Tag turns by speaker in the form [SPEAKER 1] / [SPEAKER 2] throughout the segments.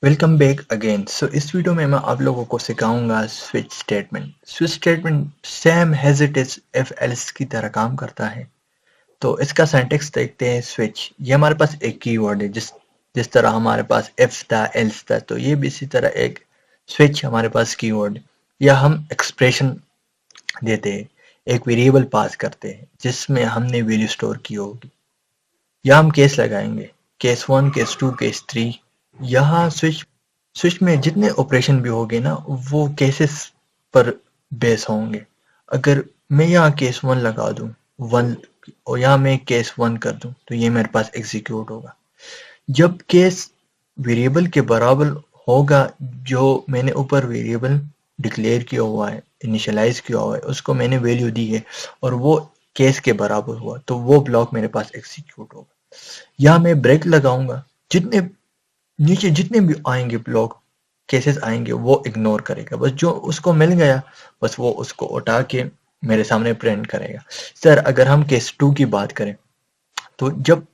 [SPEAKER 1] Welcome back again. इस video में मैं आप लोगों को सिखाऊंगा switch statement. Switch statement same as it is if else की तरह काम करता है। तो इसका सिंटैक्स देखते हैं। स्विच ये हमारे पास एक कीवर्ड है, जिस जिस तरह हमारे पास इफ था, एल्स था, तो ये भी इसी तरह एक स्विच हमारे पास कीवर्ड। या हम एक्सप्रेशन देते हैं, एक वेरिएबल पास करते हैं जिसमें हमने वैल्यू स्टोर की होगी। या हम केस लगाएंगे, केस 1, केस 2, केस 3। यहाँ स्विच में जितने ऑपरेशन भी होंगे ना, वो केसेस पर बेस होंगे। अगर मैं यहाँ केस 1 लगा दूं, 1, और यहाँ मैं केस 1 कर दूं, तो ये मेरे पास एग्जीक्यूट होगा। जब केस वेरिएबल के बराबर होगा, जो मैंने ऊपर वेरिएबल डिक्लेयर किया हुआ है, इनिशियलाइज किया हुआ है, उसको मैंने वैल्यू दी है और वो केस के बराबर हुआ, तो वो ब्लॉक मेरे पास एग्जीक्यूट होगा। यहाँ मैं ब्रेक लगाऊंगा, जितने नीचे जितने भी आएंगे ब्लॉक केसेस आएंगे वो इग्नोर करेगा। बस जो उसको मिल गया, बस वो उसको उठा के मेरे सामने प्रिंट करेगा। सर अगर हम केस 2 की बात करें, तो जब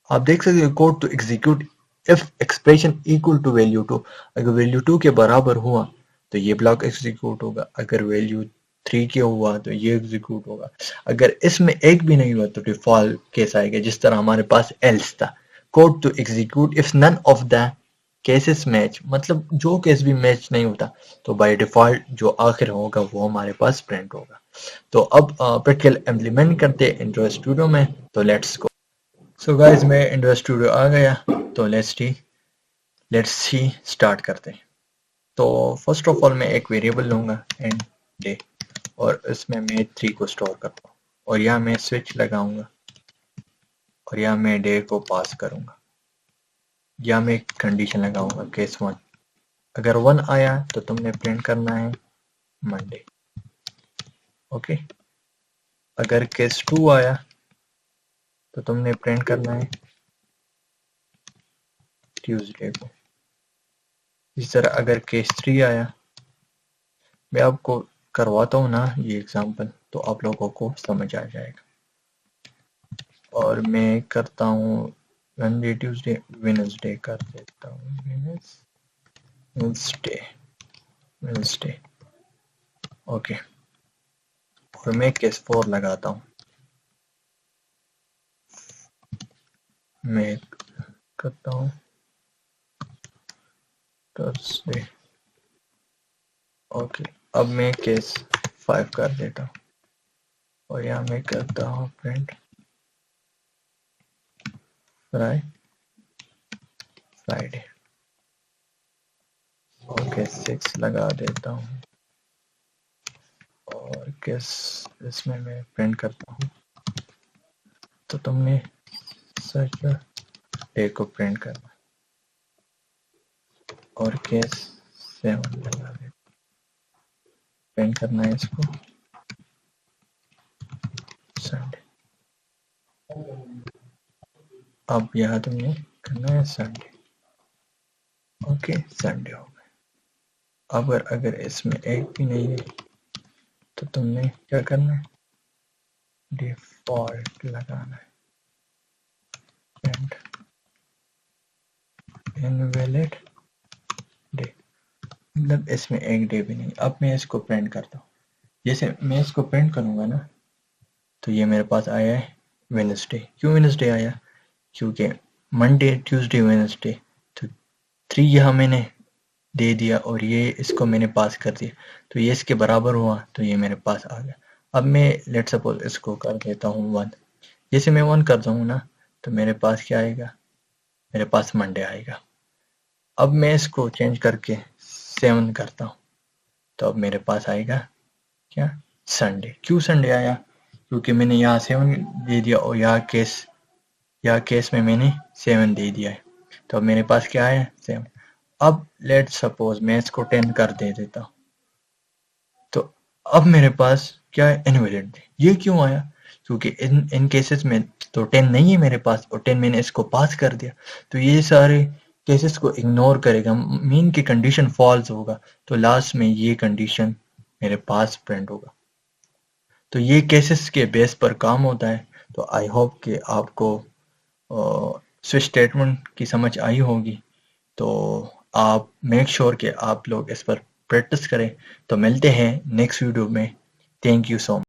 [SPEAKER 1] आप देख सकते हो code to execute if expression equal to value 2, अगर वैल्यू 2 के बराबर हुआ तो ये ब्लॉक एग्जीक्यूट होगा। अगर वैल्यू 3 के हुआ तो ये एग्जीक्यूट होगा। अगर इसमें एक भी नहीं हुआ तो डिफॉल्ट केस आएगा, जिस तरह हमारे पास एल्स था। Code to execute if none of the cases match, मतलब जो केस भी मैच नहीं होता तो बाय डिफॉल्ट जो आखिर होगा वो हमारे पास प्रिंट होगा। तो अब प्रैक्टिकल इम्प्लीमेंट करते हैं इंड्राइड स्टूडियो में। तो लेट्स गो। सो गाइस, मैं इंड्राइड स्टूडियो आ गया। तो लेट्स सी स्टार्ट करते हैं। तो फर्स्ट ऑफ ऑल मैं एक वेरिएबल लूंगा एंड डे, और इसमें मैं 3 को स्टोर करता हूँ, और यहाँ मैं स्विच लगाऊंगा, और यहाँ मैं डे को पास करूंगा। यहाँ मैं एक कंडीशन लगाऊंगा, केस 1। अगर 1 आया तो तुमने प्रिंट करना है मंडे। ओके। अगर केस 2 आया तो तुमने प्रिंट करना है ट्यूसडे को। इस तरह अगर केस 3 आया, मैं आपको करवाता हूँ ना ये एग्जांपल, तो आप लोगों को समझ आ जाएगा। और मैं करता हूँ मंडे, ट्यूसडे, वेडनेसडे कर देता हूँ। वेडनेसडे। ओके। और मैं केस 4 लगाता हूँ। मैं करता हूँ थर्सडे। ओके। अब मैं केस 5 कर देता हूँ, और यहाँ मैं करता हूँ प्रिंट फ्राइडे। ओके, 6 लगा देता हूँ, और केस इसमें मैं प्रिंट करता हूँ। तो तुमने सच डे को प्रिंट करना, और केस 7 लगा देता, प्रिंट करना है इसको संडे। अब यहाँ तुमने करना है संडे। ओके, संडे हो गया। अगर इसमें एक भी नहीं है तो तुमने क्या करना है, डिफॉल्ट लगाना है एंड इनवैलिड डे, मतलब इसमें एक डे भी नहीं। अब मैं इसको प्रिंट करता हूँ। जैसे मैं इसको प्रिंट करूंगा ना, तो ये मेरे पास आया है वेडनेसडे। क्यों वेडनेसडे आया? क्योंकि मंडे, ट्यूसडे, वेडनेसडे, तो 3 यहाँ मैंने दे दिया, और ये इसको मैंने पास कर दिया, तो ये इसके बराबर हुआ, तो ये मेरे पास आ गया। अब मैं लेट सपोज इसको कर देता हूँ 1। जैसे मैं 1 कर दूँ ना, तो मेरे पास क्या आएगा, मेरे पास मंडे आएगा। अब मैं इसको चेंज करके 7 करता हूँ, तो अब मेरे पास आएगा क्या, संडे। क्यों संडे आया? क्योंकि मैंने यहाँ 7 दे दिया, और यहाँ केस में मैंने 7 दे दिया है, तो अब मेरे पास क्या है, 7। अब लेट सपोज मैं इसको 10 कर दे देता हूँ, तो अब मेरे पास क्या है, इनवैलिड। ये क्यों आया? क्योंकि इन केसेस में तो 10 नहीं है मेरे पास, और 10 मैंने इसको पास कर दिया, तो ये सारे केसेस को इग्नोर करेगा। मीन की कंडीशन फॉल्स होगा, तो लास्ट में ये कंडीशन मेरे पास प्रिंट होगा। तो ये केसेस के बेस पर काम होता है। तो आई होप कि आपको स्विच स्टेटमेंट की समझ आई होगी। तो आप मेक श्योर कि आप लोग इस पर प्रैक्टिस करें। तो मिलते हैं नेक्स्ट वीडियो में। Thank you so much.